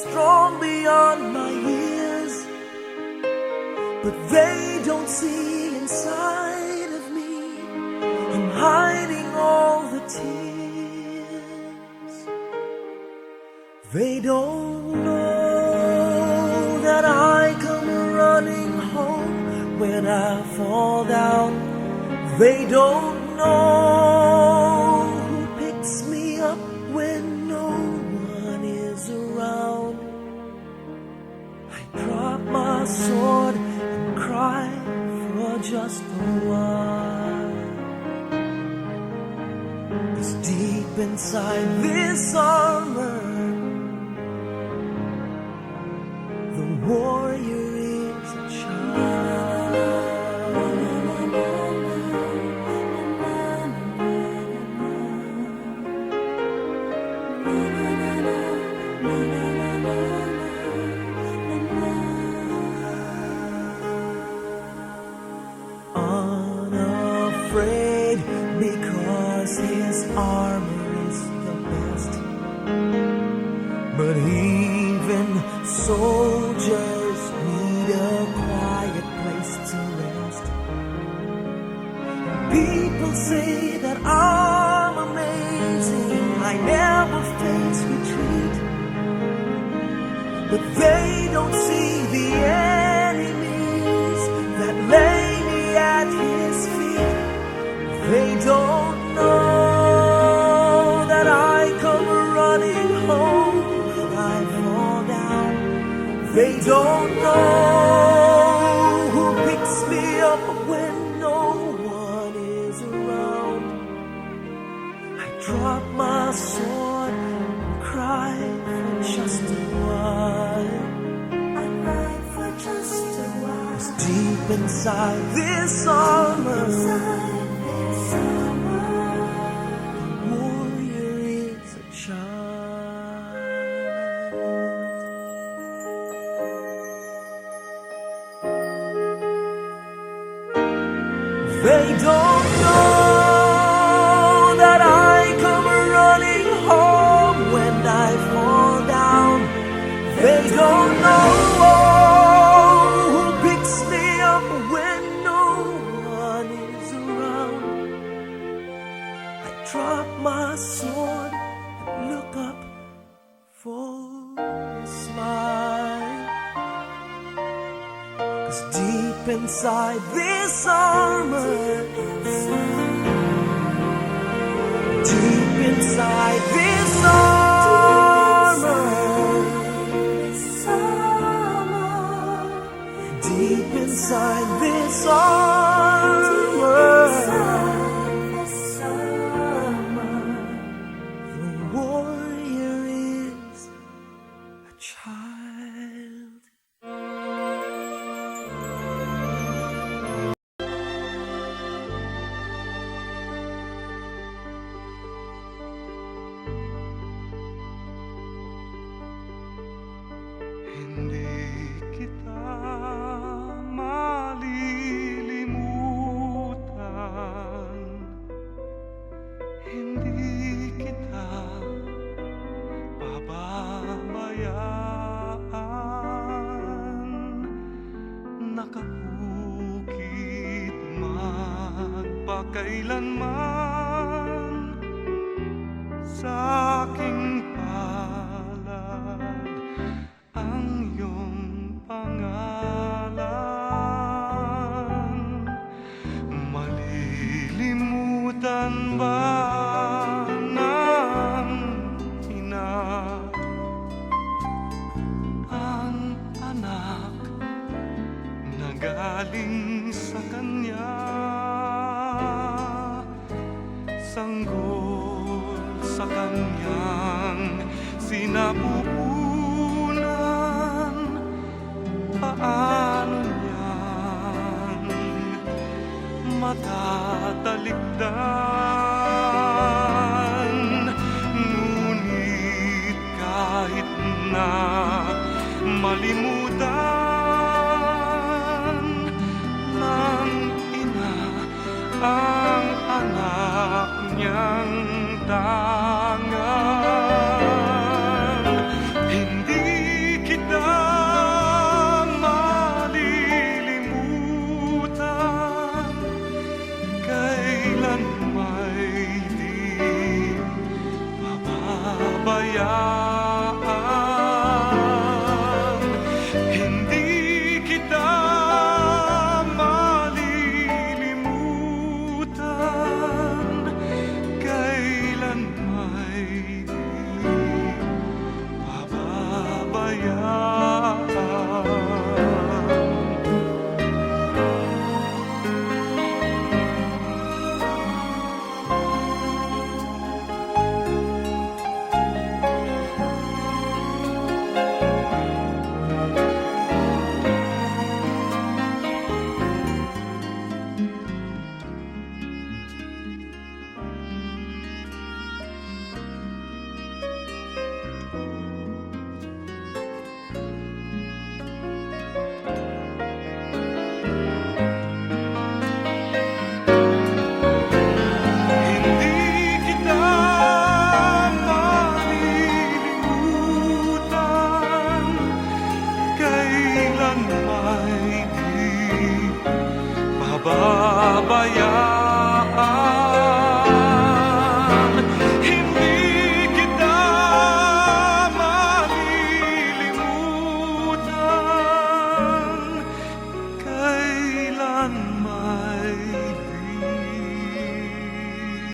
strong beyond my years, but they don't see inside of me. I'm hiding all the tears. They don't know that I come running home when I fall down. They don't know who picks me up when no one is around. I drop my sword and cry for just a while. 'Cause deep inside this armor, the warrior is a child. Unafraid because his armor is the best. But even soldiers need a quiet place to rest. People say that I'm amazing, I never face retreat, but they don't see the enemies that lay me at his feet. They don't know that I come running home when I fall down. They don't know who picks me up when no one is around. I drop my sword and cry for just a while. I cry for just a while. 'Cause deep inside this armor, the warrior is a child. They don't know that I come running home when I fall down. They don't know who picks me up when no one is around. I drop my sword and look up for a smile. 'Cause deep inside this armor, deep inside this armor, deep inside this armor, the warrior is a child. Hindi kita malilimutan, hindi kita pababayaan. Nakabukid magpakailanman sa aking palad ang iyong pangalan. Malilimutan ba ng ina ang anak na galing sa kanya? Sanggol sa kanyang sinapupunan, paano niyang matatalikdan? Ngunit kahit na malimutan ng ina ang anak niyang tangan, hindi pabayaan.